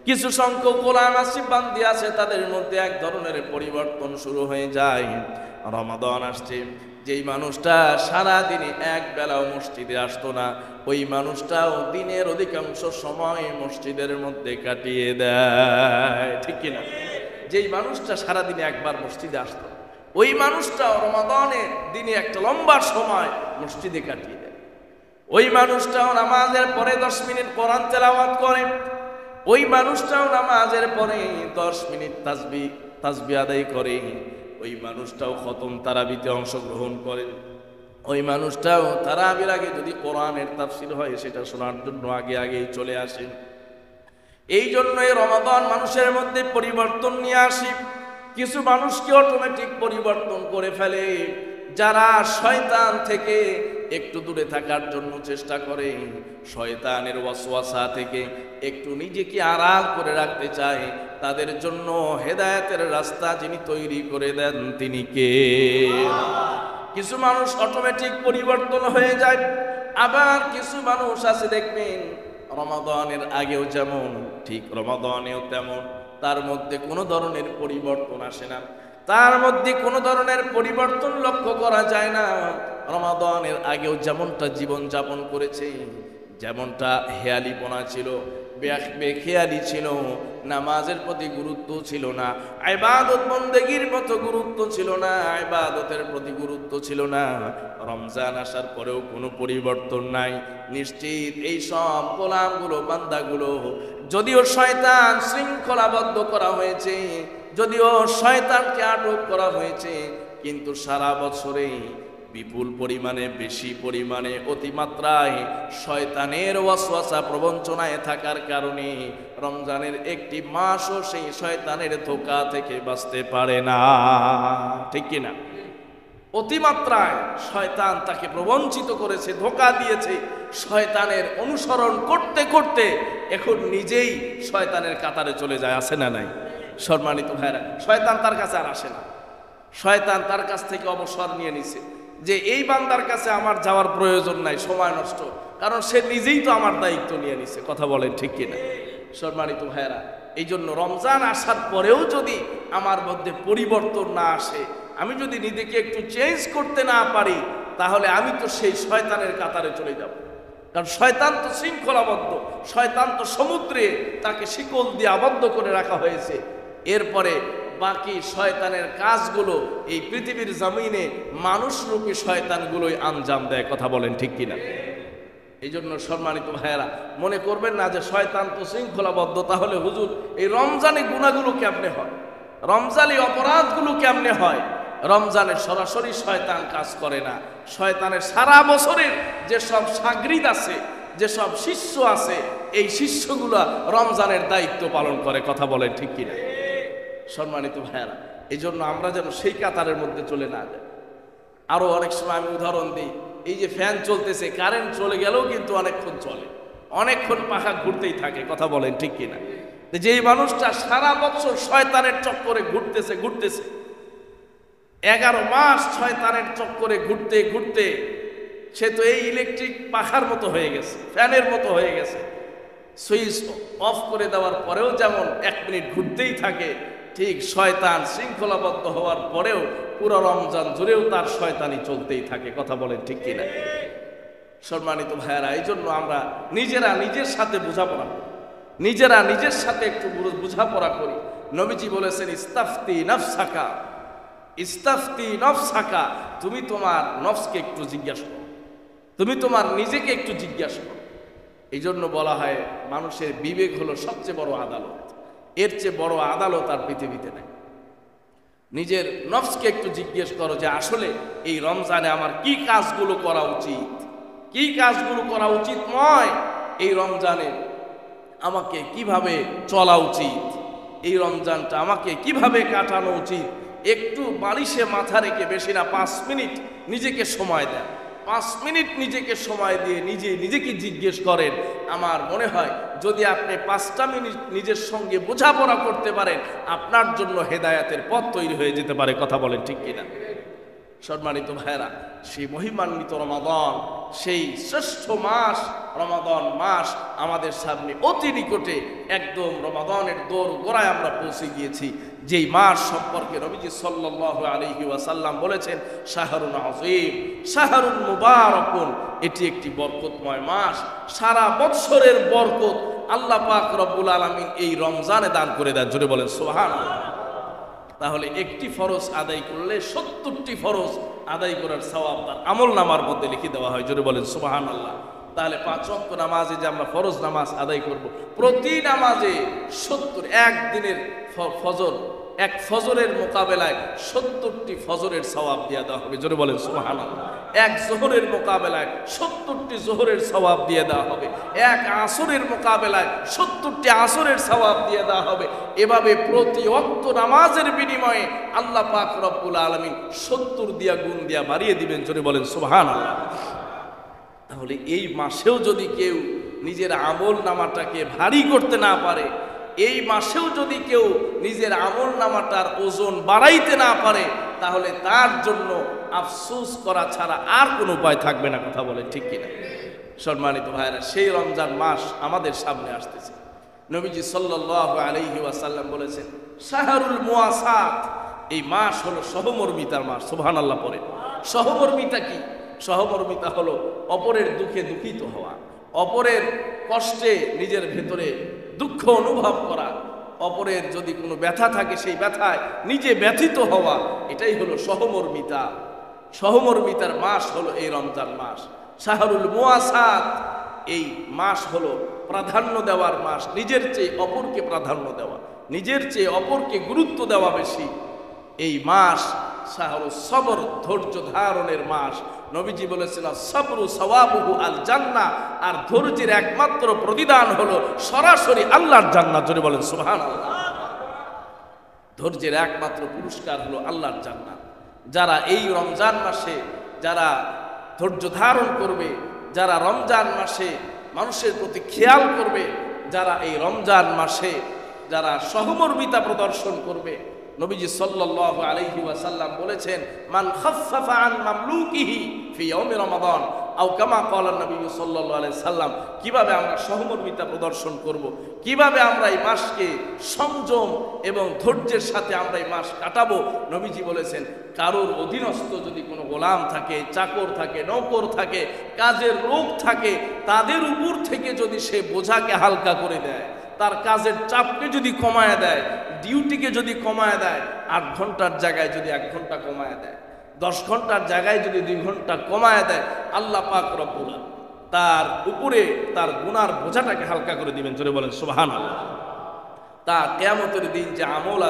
কিছু সংখ্যক কোরআন আসিফ বান্দি আছে, তাদের মধ্যে এক ধরনের পরিবর্তন শুরু হয়ে যায়। রমাদান আসছে, যেই মানুষটা সারা দিনে এক বেলাও মসজিদে আসতো না, ওই মানুষটাও দিনের অধিকাংশ সময় মসজিদের মধ্যে কাটিয়ে দেয়। ঠিক কিনা? যেই মানুষটা সারা দিনে একবার মসজিদে আসতো, ওই মানুষটাও রমাদানের দিনে একটা লম্বা সময় মসজিদে কাটিয়ে দেয়। ওই মানুষটাও নামাজের পরে 10 মিনিট কোরআন তেলাওয়াত করে, ওই মানুষটাও নামাজের পরে 10 মিনিট তাসবিহ আদায় করে, ওই মানুষটাও খতম তারাবিতে অংশগ্রহণ করে, ওই মানুষটাও তারাবির আগে যদি কোরআনের তাফসীর হয় সেটা শোনার জন্য আগেই চলে আসে। এই জন্য এই রমাদান মানুষের মধ্যে পরিবর্তন নিয়ে আসে। কিছু মানুষকে অটোমেটিক পরিবর্তন করে ফেলে, যারা শয়তান থেকে একটু দূরে থাকার জন্য চেষ্টা করে, শয়তানের ওয়াসওয়াসা থেকে একটু নিজেকে আড়াল করে রাখতে চায়, তাদের জন্য হেদায়েতের রাস্তা যিনি তৈরি করে দেন তিনি কে? কিছু মানুষ অটোমেটিক পরিবর্তন হয়ে যায়, আবার কিছু মানুষ আছে দেখবেন রমাদানের আগেও যেমন ঠিক রমাদানেও তেমন, তার মধ্যে কোনো ধরনের পরিবর্তন আসে না, তার মধ্যে কোনো ধরনের পরিবর্তন লক্ষ্য করা যায় না। রমাদানের আগেও যেমনটা জীবন যাপন করেছে, যেমনটা হেয়ালিপনা ছিল, বেখেয়ালি ছিল, নামাজের প্রতি গুরুত্ব ছিল না, ইবাদত বন্দেগীর মতো গুরুত্ব ছিল না, ইবাদতের প্রতি গুরুত্ব ছিল না। রমজান আসার পরেও কোনো পরিবর্তন নাই। নিশ্চিত এই সব গোলামগুলো, বান্দাগুলো, যদিও শয়তান শৃঙ্খলাবদ্ধ করা হয়েছে, যদিও শয়তানকে আটক করা হয়েছে, কিন্তু সারা বছরে বিপুল পরিমাণে, বেশি পরিমাণে, অতিমাত্রায় শয়তানের ওয়াসওয়াসা প্রবঞ্চনায় থাকার কারণে রমজানের একটি মাসও সেই শয়তানের ধোঁকা থেকে বাঁচতে পারে না। ঠিক কিনা? অতিমাত্রায় শয়তান তাকে প্রবঞ্চিত করেছে, ধোঁকা দিয়েছে। শয়তানের অনুসরণ করতে করতে এখন নিজেই শয়তানের কাতারে চলে যায়। আসে না নাই? সম্মানিত ভাইরা, শয়তান তার কাছে আর আসে না। শয়তান তার কাছ থেকে অবসর নিয়ে নিছে যে এই বান্দার কাছে আমার যাওয়ার প্রয়োজন নাই, সময় নষ্ট, কারণ সে নিজেই তো আমার দায়িত্ব নিয়ে নিছে। কথা বলেন ঠিক কিনা? সম্মানিত ভাইরা, এই জন্য রমজান আসার পরেও যদি আমার মধ্যে পরিবর্তন না আসে, আমি যদি নিজেকে একটু চেঞ্জ করতে না পারি, তাহলে আমি তো সেই শয়তানের কাতারে চলে যাব। কারণ শয়তান তো শৃঙ্খলাবদ্ধ, শয়তান তো সমুদ্রে, তাকে শিকল দিয়ে আবদ্ধ করে রাখা হয়েছে। এরপরে বাকি শয়তানের কাজগুলো এই পৃথিবীর জমিনে মানুষরূপী শয়তানগুলোই আঞ্জাম দেয়। কথা বলেন ঠিক কিনা? এই জন্য সম্মানিত ভাইয়েরা, মনে করবেন না যে শয়তান তো শৃঙ্খলাবদ্ধ, তাহলে হুজুর এই রমজানে গুনাহগুলো কেমনে হয়, রমজানে অপরাধগুলো কেমনে হয়? রমজানে সরাসরি শয়তান কাজ করে না। শয়তানের সারা বছরের যেসব সাগরিদ আছে, যেসব শিষ্য আছে, এই শিষ্যগুলা রমজানের দায়িত্ব পালন করে। কথা বলেন ঠিক কিনা? সম্মানিত ভাইয়েরা, এই জন্য আমরা যেন সেই কাতারের মধ্যে চলে না যাই। আরো অনেক সময় আমি উদাহরণ দিই, এই যে ফ্যান চলতেছে, কারেন্ট চলে গেলেও কিন্তু অনেকক্ষণ চলে, অনেকক্ষণ পাখা ঘুরতেই থাকে। কথা বলেন ঠিক কিনা? যেই মানুষটা সারা বছর শয়তানের চক্করে ঘুরতেছে 11 মাস শয়তানের চক্করে ঘুরতে ঘুরতে সে তো এই ইলেকট্রিক পাখার মতো হয়ে গেছে, ফ্যানের মতো হয়ে গেছে। সুইচ অফ করে দেওয়ার পরেও যেমন 1 মিনিট ঘুরতেই থাকে, ঠিক শয়তান শৃঙ্খলাবদ্ধ হওয়ার পরেও পুরো রমজান জুড়েও তার শয়তানি চলতেই থাকে। কথা বলেন ঠিক কিনা? সম্মানিত ভাইয়েরা, এই জন্য আমরা নিজেরা নিজের সাথে বোঝাপড়া করি, নিজেরা নিজের সাথে একটু বোঝাপড়া করি। নবীজি বলেছেন, ইস্তাফতি নফসাকা, ইস্তাফতি নফসাকা, তুমি তোমার নফসকে একটু জিজ্ঞাসা করো, তুমি তোমার নিজেকে একটু জিজ্ঞাসা করো। এই জন্য বলা হয় মানুষের বিবেক হলো সবচেয়ে বড় আদালত, এর চেয়ে বড় আদালত আর পৃথিবীতে নেই। নিজের নফসকে একটু জিজ্ঞেস করো যে আসলে এই রমজানে আমার কি কাজগুলো করা উচিত, কি কাজগুলো করা উচিত নয়, এই রমজানে আমাকে কিভাবে চলা উচিত, এই রমজানটা আমাকে কিভাবে কাটানো উচিত। একটু বালিশে মাথা রেখে, বেশি না 5 মিনিট নিজেকে সময় দেন, 5 মিনিট নিজেকে সময় দিয়ে নিজেকে জিজ্ঞেস করেন। আমার মনে হয় যদি আপনি 5টা মিনিট নিজের সঙ্গে বোঝাপড়া করতে পারেন, আপনার জন্য হেদায়েতের পথ তৈরি হয়ে যেতে পারে। কথা বলেন ঠিক কিনা? সম্মানিত ভাইরা, সেই মহিমান্বিত রমাদান, সেই শ্রেষ্ঠ মাস রমাদান মাস আমাদের সামনে অতি নিকটে, একদম রমাদানের দোর গোড়ায় আমরা পৌঁছে গিয়েছি। যেই মাস সম্পর্কে নবীজি সাল্লাল্লাহু আলাইহি ওয়াসাল্লাম বলেছেন, শাহরুন আযীম, শাহরুন মুবারাকুন, এটি একটি বরকতময় মাস। সারা বৎসরের বরকত আল্লাহ পাক রব্বুল আলামিন এই রমজানে দান করে দেন। জোরে বলেন সুবহানাল্লাহ। তাহলে একটি ফরজ আদায় করলে 70টি ফরজ আদায় করার সওয়াব তার আমলনামার মধ্যে লিখে দেওয়া হয়। জোরে বলেন সুবহানাল্লাহ। তাহলে 5 ওয়াক্ত নামাজে যে আমরা ফরজ নামাজ আদায় করব, প্রতি নামাজে 70, একদিনের ফজর, এক ফজরের মোকাবেলায় 70টি ফজরের সওয়াব দিয়ে দেওয়া হবে। জোরে বলেন সুবহানাল্লাহ। এক জোহরের মোকাবেলায় 70টি জোহরের সওয়াব দিয়ে দেওয়া হবে। এক আসরের মোকাবেলায় 70টি আসরের সওয়াব দিয়ে দেওয়া হবে। এভাবে প্রতি ওয়াক্ত নামাজের বিনিময়ে আল্লাহ পাক রব্বুল আলামিন 70 দিয়া গুণ দিয়া বাড়িয়ে দিবেন। জোরে বলেন সুবহানাল্লাহ। তাহলে এই মাসেও যদি কেউ নিজের আমল নামাটাকে ভারী করতে না পারে, এই মাসেও যদি কেউ নিজের আমল নামাটার ওজন বাড়াইতে না পারে, তাহলে তার জন্য আফসোস করা ছাড়া আর কোনো উপায় থাকবে না। কথা বলে ঠিক কিনা? সম্মানিত ভাইরা, সেই রমজান মাস আমাদের সামনে আসতেছে। নবীজি সাল্লাল্লাহু আলাইহি ওয়াসাল্লাম বলেছেন, শাহরুল মুওয়াসাত, এই মাস হলো সহমর্মিতার মাস। সুবহানাল্লাহ পড়ে। সহমর্মিতা কি? সহমর্মিতা হলো অপরের দুঃখে দুঃখিত হওয়া, অপরের কষ্টে নিজের ভেতরে দুঃখ অনুভব করা, অপরের যদি কোনো ব্যথা থাকে সেই ব্যথায় নিজে ব্যথিত হওয়া, এটাই হলো সহমর্মিতা। সহমর্মিতার মাস হলো এই রমজান মাস। শাহরুল মুওয়াসাত, এই মাস হলো প্রাধান্য দেওয়ার মাস, নিজের চেয়ে অপরকে প্রাধান্য দেওয়া, নিজের চেয়ে অপরকে গুরুত্ব দেওয়া বেশি। এই মাস শাহরুল সবর, ধৈর্য ধারণের মাস। নবীজি বলেছিল সবরু সওয়াবুহু আল জান্নাহ, আর ধৈর্যের একমাত্র প্রতিদান হলো সরাসরি আল্লাহর জান্নাত। জোরে বলেন সুবহানাল্লাহ। ধৈর্যের একমাত্র পুরস্কার হলো আল্লাহর জান্নাত। যারা এই রমজান মাসে যারা ধৈর্য ধারণ করবে, যারা রমজান মাসে মানুষের প্রতি খেয়াল করবে, যারা এই রমজান মাসে যারা সহমর্মিতা প্রদর্শন করবে, নবীজি সাল্লাল্লাহু আলাইহি ওয়াসাল্লাম বলেছেন মান খাফফাফা আন মামলুকিহি ফি ইয়াউমি রমাদান আও কামা ক্বালা নবী সাল্লাল্লাহু আলাইহি সাল্লাম। কিভাবে আমরা সহমর্মিতা প্রদর্শন করব, কিভাবে আমরা এই মাসকে সংযম এবং ধৈর্যের সাথে আমরা এই মাস কাটাবো। নবীজি বলেছেন কারোর অধীনস্থ যদি কোনো গোলাম থাকে, চাকর থাকে, নৌকর থাকে, কাজের লোক থাকে, তাদের উপর থেকে যদি সে বোঝাকে হালকা করে দেয়, তার কাজের চাপকে যদি কমায় দেয়, ডিউটিকে যদি কমায় দেয়, 8 ঘন্টার জায়গায় যদি 1 ঘন্টা কমায় দেয়, 10 ঘন্টার জায়গায় যদি 2 ঘন্টা কমায় দেয়, আল্লাহ পাক রব্বুল আলামিন তার উপরে তার গুনার বোঝাটাকে হালকা করে দিবেন। জোরে বলেন সুবহানাল্লাহ। তা কিয়ামতের দিন যে আমল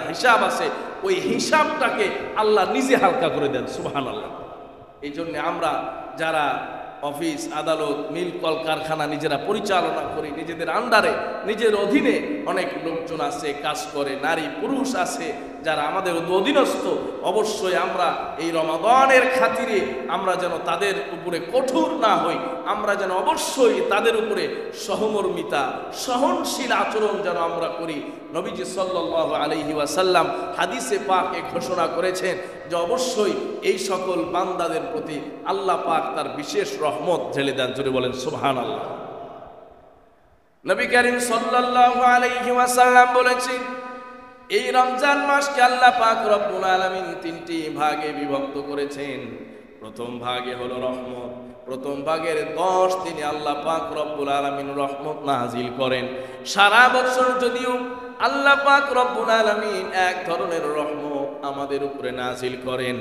হিসাব আছে, ওই হিসাবটাকে আল্লাহ নিজে হালকা করে দেন। সুবহানাল্লাহ। এই জন্য আমরা যারা অফিস আদালত মিল কল কারখানা নিজেরা পরিচালনা করি, নিজেদের আন্ডারে নিজের অধীনে অনেক লোকজন আছে, কাজ করে, নারী পুরুষ আছে যারা আমাদের অধীনস্থ, অবশ্যই আমরা এই রমাদানের খাতিরে আমরা যেন তাদের উপরে কঠোর না হই, আমরা যেন অবশ্যই তাদের উপরে সহমর্মিতা, সহনশীল আচরণ যেন আমরা করি। নবীজি সাল্লাল্লাহু আলাইহি ওয়াসাল্লাম হাদিসে পাকে ঘোষণা করেছেন যে অবশ্যই এই সকল বান্দাদের প্রতি আল্লাহ পাক তার বিশেষ রহমত ঢেলে দেন। জোরে বলেন সুবহানাল্লাহ। নবী করিম সাল্লাল্লাহু আলাইহি ওয়াসাল্লাম বলেছেন এই রমজান মাসকে আল্লাহ পাক রব্বুল আলামিন 3টি ভাগে বিভক্ত করেছেন। প্রথম ভাগে হলো রহমত। প্রথম ভাগের 10 দিনে আল্লাহ পাক রব্বুল আলামিন রহমত নাজিল করেন। সারা বছর যদিও আল্লাহ পাক রব্বুল আলামিন এক ধরনের রহমত আমাদের উপরে নাজিল করেন,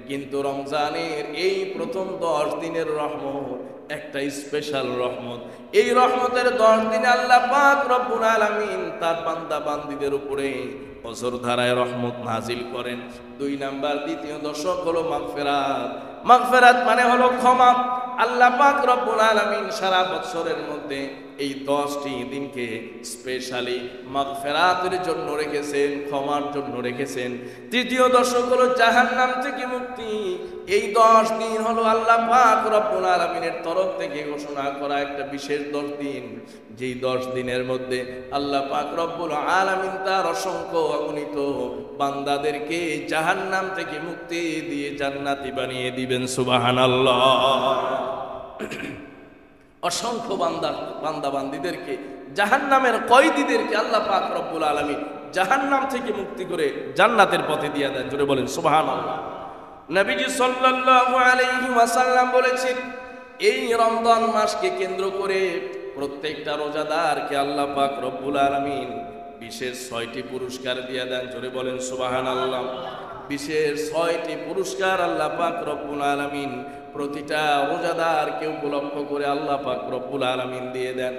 কিন্তু রমজানের এই প্রথম 10 দিনের রহমত একটা স্পেশাল রহমত। এই রহমতের 10 দিনে আল্লাহ পাক রব্বুল আলামিন তার বান্দা বান্দীদের উপরে অঝর ধারায় রহমত নাজিল করেন। 2 নাম্বার দ্বিতীয় দশক হলো মাগফিরাত। মাগফিরাত মানে হলো ক্ষমা। আল্লাহ পাক রব্বুল আলামিন সারা বছরের মধ্যে এই 10টি দিনকে স্পেশালি মাগফিরাতের জন্য রেখেছেন, ক্ষমার জন্য রেখেছেন। তৃতীয় দশক হলো জাহান্নাম থেকে মুক্তি। এই 10 দিন হলো আল্লাহ পাক রব্বুল আলামিনের তরফ থেকে ঘোষণা করা একটা বিশেষ 10 দিন, যেই 10 দিনের মধ্যে আল্লাহ পাক রব্বুল আলামিন তার অসংখ্য অগণিত বান্দাদেরকে জাহান্নাম থেকে মুক্তি দিয়ে জান্নাতি বানিয়ে দিবেন। সুবহানাল্লাহ। অসংখ্য বান্দা বান্দীদেরকে, জাহান্নামের কয়েদীদেরকে আল্লাহ পাক রব্বুল আলামিন জাহান্নাম থেকে মুক্তি করে জান্নাতের পথে দিয়ে দেন। জোরে বলেন সুবহানাল্লাহ। নবীজি সাল্লাল্লাহু আলাইহি ওয়াসাল্লাম বলেছেন এই রমজান মাসকে কেন্দ্র করে প্রত্যেকটা রোজাদারকে আল্লাহ পাক রব্বুল আলামিন বিশেষ 6টি পুরস্কার দিয়ে দেন। জোরে বলেন সুবহানাল্লাহ। বিশেষ 6টি পুরস্কার আল্লাহ পাক রব্বুল আলামিন প্রতিটা রোজাদারকে উপলক্ষ করে আল্লাহ পাক রব্বুল আলামিন দিয়ে দেন।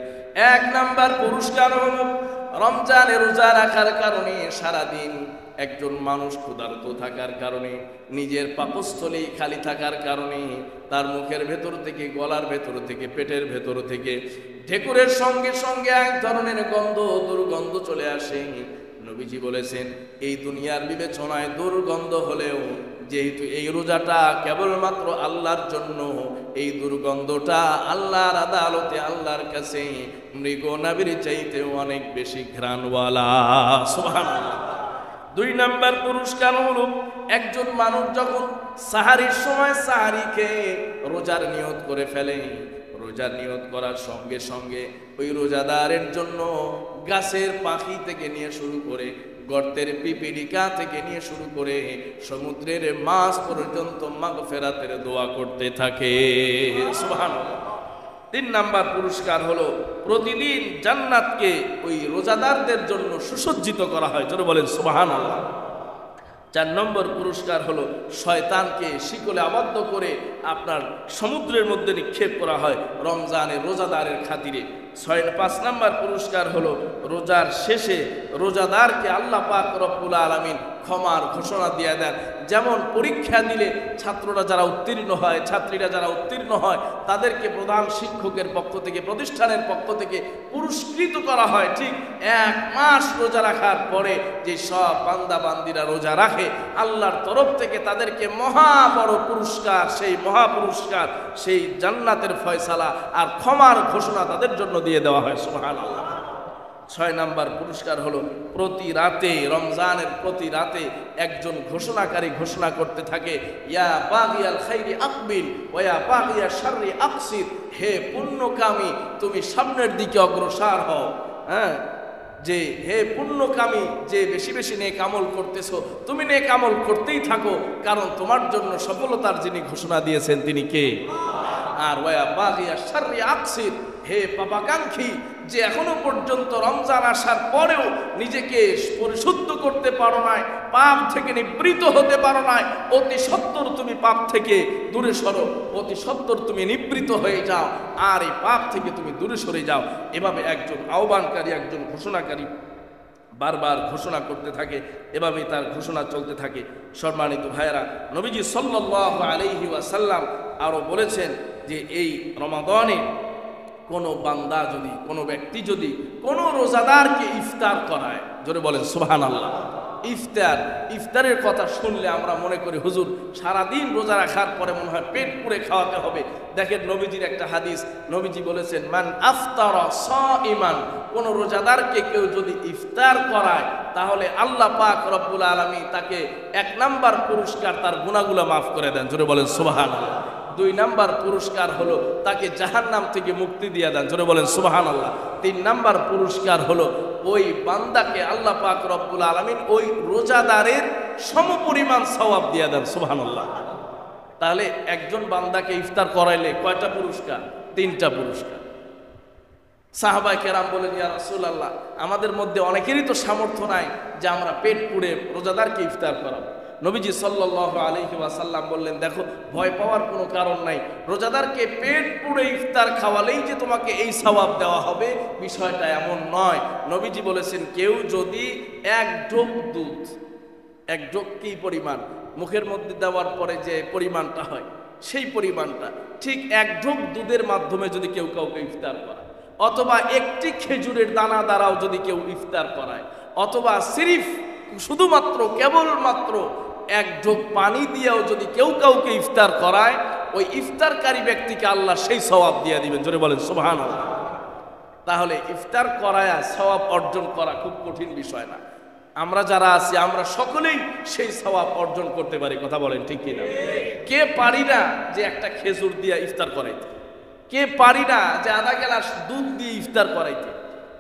1 নাম্বার পুরস্কার হলো রমজানে রোজা রাখার কারণে সারাদিন একজন মানুষ ক্ষুধার্ত থাকার কারণে, নিজের পাকস্থলী খালি থাকার কারণে তার মুখের ভেতর থেকে, গলার ভেতর থেকে, পেটের ভেতর থেকে ঢেকুরের সঙ্গে সঙ্গে এক ধরনের গন্ধ, দুর্গন্ধ চলে আসে। নবীজি বলেছেন এই দুনিয়ার বিবেচনায় দুর্গন্ধ হলেও যেহেতু এই রোজাটা কেবলমাত্র আল্লাহর জন্য, এই দুর্গন্ধটা আল্লাহর আদালতে আল্লাহর কাছে মৃগ নাবির চাইতেও অনেক বেশি ঘ্রাণওয়ালা। সুবহানাল্লাহ। 2 নাম্বার পুরস্কার হলো একজন মানুষ যখন সাহারির সময় সাহারি খেয়ে রোজার নিয়ত করে ফেলে, রোজার নিয়ত করার সঙ্গে সঙ্গে ওই রোজাদারের জন্য গাছের পাখি থেকে নিয়ে শুরু করে, গর্তের পিপিলিকা থেকে নিয়ে শুরু করে সমুদ্রের মাছ পর্যন্ত মাগফিরাতের দোয়া করতে থাকে। সুবহানাল্লাহ। 3 নাম্বার পুরস্কার হলো প্রতিদিন জান্নাতকে ওই রোজাদারদের জন্য সুসজ্জিত করা হয়, জোরে বলেন সুবহানাল্লাহ। 4 নম্বর পুরস্কার হলো শয়তানকে শিকলে আবদ্ধ করে আপনার সমুদ্রের মধ্যে নিক্ষেপ করা হয় রমজানের রোজাদারের খাতিরে। 5 নম্বর পুরস্কার হলো রোজার শেষে রোজাদারকে আল্লাহ পাক রব্বুল আলামিন ক্ষমার ঘোষণা দিয়ে দেন। যেমন পরীক্ষা দিলে ছাত্ররা যারা উত্তীর্ণ হয়, ছাত্রীরা যারা উত্তীর্ণ হয়, তাদেরকে প্রধান শিক্ষকের পক্ষ থেকে, প্রতিষ্ঠানের পক্ষ থেকে পুরস্কৃত করা হয়, ঠিক 1 মাস রোজা রাখার পরে যে সব বান্দা বান্দিরা রোজা রাখে, আল্লাহর তরফ থেকে তাদেরকে মহা বড় পুরস্কার, সেই মহা পুরস্কার, সেই জান্নাতের ফয়সালা আর ক্ষমার ঘোষণা তাদের জন্য দিয়ে দেওয়া হয়, সুবহানাল্লাহ। 6 নম্বর পুরস্কার হলো প্রতি রাতে, রমজানের প্রতি রাতে একজন ঘোষণাকারী ঘোষণা করতে থাকে, ইয়া বাগিয়াল খাইরি আকবিল ওয়া ইয়া বাগিয়া শাররি আকসির, হে পুণ্যকামী তুমি সামনের দিকে অগ্রসর হও। হ্যাঁ, যে হে পুণ্যকামী, যে বেশি বেশি নেক আমল করতেছো, তুমি নেক আমল করতেই থাকো, কারণ তোমার জন্য সফলতার যিনি ঘোষণা দিয়েছেন তিনি কে? আর ওয়া বাগিয়া শাররি আকসির, হে পাপাকাঙ্ক্ষী, যে এখনো পর্যন্ত রমজান আসার পরেও নিজেকে পরিশুদ্ধ করতে পারো নাই, পাপ থেকে নিবৃত হতে পারো নাই, অতি সত্বর তুমি পাপ থেকে দূরে সরো, অতি সত্বর তুমি নিবৃত হয়ে যাও, আর এই পাপ থেকে তুমি দূরে সরে যাও। এভাবে একজন আহ্বানকারী, একজন ঘোষণাকারী বারবার ঘোষণা করতে থাকে, এভাবেই তার ঘোষণা চলতে থাকে। সম্মানিত ভাইয়েরা, নবীজি সাল্লাল্লাহু আলাইহি ওয়াসাল্লাম আরো বলেছেন যে এই রমাদানে কোনো বান্দা যদি, কোনো ব্যক্তি যদি কোনো রোজাদারকে ইফতার করায়, জোরে বলেন সুবহানাল্লাহ। ইফতারের কথা শুনলে আমরা মনে করি হুজুর সারাদিন রোজা রাখার পরে মনে হয় পেট পুরে খাওয়াতে হবে। দেখেন নবীজির একটা হাদিস, নবীজি বলেছেন মান আফতারা সাইমান, কোন রোজাদারকে কেউ যদি ইফতার করায় তাহলে আল্লাহ পাক রব্বুল আলামিন তাকে 1 নাম্বার পুরস্কার তার গুনাহগুলো মাফ করে দেন, জোরে বলেন সুবহানাল্লাহ। 2 নাম্বার পুরস্কার হলো তাকে জাহান্নাম থেকে মুক্তি দিয়ে দেন, জোরে বলেন সুবহানাল্লাহ। 3 নাম্বার পুরস্কার হলো ওই বান্দাকে আল্লাহ পাক রব্বুল আলামিন ওই রোজাদারের সমপরিমাণ সওয়াব দিয়ে দেন, সুবহানাল্লাহ। তাহলে একজন বান্দাকে ইফতার করাইলে কয়টা পুরস্কার? 3টা পুরস্কার। সাহাবায়ে কেরাম বলেন, ইয়া রাসূলুল্লাহ, আমাদের মধ্যে অনেকেরই তো সামর্থ্য নাই যে আমরা পেট পুরে রোজাদারকে ইফতার করাবো। নবীজি সাল্লাল্লাহু আলাইহি ওয়াসাল্লাম বললেন, দেখো ভয় পাওয়ার কোনো কারণ নাই, রোজাদারকে পেট পুরে ইফতার খাওয়ালেই যে তোমাকে এই সওয়াব দেওয়া হবে বিষয়টা এমন নয়। নবীজি বলেছেন, কেউ যদি 1 ঢোক দুধ, 1 ঢোক কি পরিমাণ, মুখের মধ্যে দেওয়ার পরে যে পরিমাণটা হয় সেই পরিমাণটা, ঠিক 1 ঢোক দুধের মাধ্যমে যদি কেউ কাউকে ইফতার করায়, অথবা একটি খেজুরের দানা দ্বারাও যদি কেউ ইফতার করায়, অথবা সিরিফ শুধুমাত্র কেবলমাত্র 1 ঢোক পানি দিয়েও যদি কেউ কাউকে ইফতার করায়, ওই ইফতারকারী ব্যক্তিকে আল্লাহ সেই সওয়াব দিয়ে দিবেন, জোরে বলেন সুবহানাল্লাহ। তাহলে ইফতার করায়া সওয়াব অর্জন করা খুব কঠিন বিষয় না। আমরা যারা আছি আমরা সকলেই সেই সওয়াব অর্জন করতে পারি, কথা বলেন ঠিক কিনা? কে পারি না যে একটা খেজুর দিয়ে ইফতার করাইতে? কে পারি না যে আধা গ্লাস দুধ দিয়ে ইফতার করাইতে?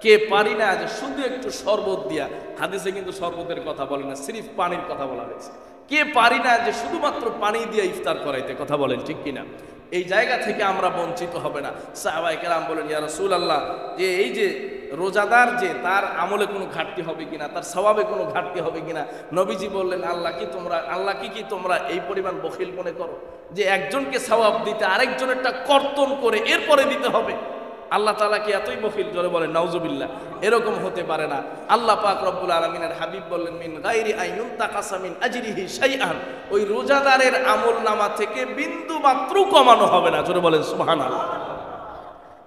কে পারি না যে শুধু একটু শরবত দিয়া, হাদিসে কিন্তু শরবতের কথা বলে না, সিরিফ পানির কথা বলা হয়েছে। কে পারি না যে শুধুমাত্র পানি দিয়ে ইফতার করাইতে, কথা বলেন ঠিক কিনা? এই জায়গা থেকে আমরা বঞ্চিত হবে না। সাহাবায়ে কেরাম বলেন, ইয়া রাসূলুল্লাহ, যে এই যে রোজাদার, যে তার আমলে কোনো ঘাটতি হবে কিনা, তার সওয়াবে কোনো ঘাটতি হবে কিনা? নবীজি বললেন, আল্লাহকে কি তোমরা এই পরিমাণ বখিল মনে করো যে একজনকে সওয়াব দিতে আরেকজনেরটা কর্তন করে এরপরে দিতে হবে? আল্লাহ তাআলা কি এতই বখিল? জোরে বলেন নাউজুবিল্লাহ। এরকম হতে পারে না। আল্লাহ পাক রব্বুল আলামিনের হাবিব বললেন, মিন গায়রি আইনুন তাকাসা মিন আজরিহি শাইআন, ওই রোজাদারের আমলনামা থেকে বিন্দু মাত্র কমানো হবে না, জোরে বলেন সুবহানাল্লাহ।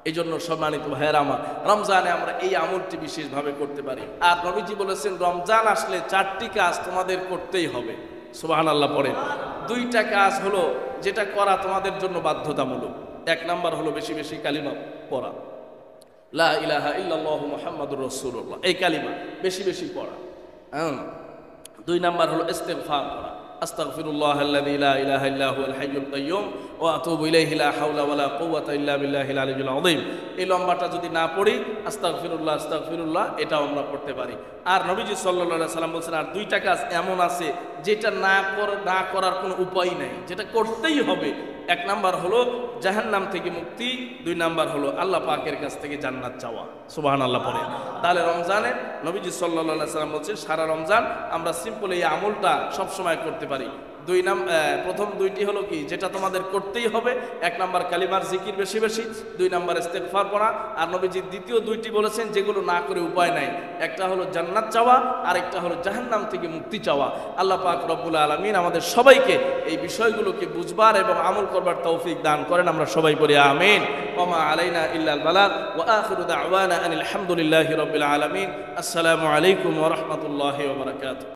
এই জন্য সম্মানিত ভাইয়েরা আমার, রমজানে আমরা এই আমলটি বিশেষভাবে করতে পারি। আর নবীজি বলেছেন, রমজান আসলে 4টি কাজ তোমাদের করতেই হবে, সুবহানাল্লাহ পড়েন। 2টা কাজ হলো যেটা করা তোমাদের জন্য বাধ্যতামূলক। 1 নাম্বার হলো বেশি বেশি কালিমা পড়া, লা ইলাহা ইল্লাল্লাহু মুহাম্মাদুর রাসূলুল্লাহ, এই কালিমা বেশি বেশি পড়া। 2 নাম্বার হলো ইস্তিগফার করা, আস্তাগফিরুল্লাহাল্লাযী লা ইলাহা ইল্লা হুয়াল হাইয়ুল কাইয়্যুম ওয়া আতুবু ইলাইহি লা হাওলা ওয়ালা কুওয়াতা ইল্লা বিল্লাহিল আলিয়্যিল আযীম। এই লম্বাটা যদি না পড়ি, আস্তাগফিরুল্লাহ আস্তাগফিরুল্লাহ, এটাও আমরা পড়তে পারি। আর নবীজি সাল্লাল্লাহু আলাইহি সাল্লাম বলেছেন, আর 2টা কাজ এমন আছে যেটা না করার কোনো উপায় নাই, যেটা করতেই হবে। এক নাম্বার হলো জাহান্নাম থেকে মুক্তি, 2 নাম্বার হলো আল্লাহ পাকের কাছ থেকে জান্নাত চাওয়া। সুবহানাল্লাহ পড়ে। তাহলে রমজানে নবীজি সাল্লাল্লাহু আলাইহি ওয়াসাল্লাম বলছেন সারা রমজান আমরা সিম্পল এই আমলটা সব সময় করতে পারি। প্রথম 2টি হলো কি, যেটা তোমাদের করতেই হবে। 1 নাম্বার কালিমার জিকির বেশি বেশি, 2 নাম্বার ইস্তেগফার পড়া। আর নবীজি দ্বিতীয় 2টি বলেছেন যেগুলো না করে উপায় নাই, একটা হলো জান্নাত চাওয়া আর একটা হলো জাহান্নাম থেকে মুক্তি চাওয়া। আল্লাহ পাক রব্বুল আলামিন আমাদের সবাইকে এই বিষয়গুলোকে বুঝবার এবং আমল করবার তৌফিক দান করেন। আমরা সবাই বলি আমিন। ওয়া মা আলাইনা ইল্লাল বালাগ ওয়া আখিরু দাওয়ানা আনিল হামদুলিল্লাহি রাব্বিল আলামিন। আসসালামু আলাইকুম ওয়া রাহমাতুল্লাহি ওয়া বারাকাতুহু।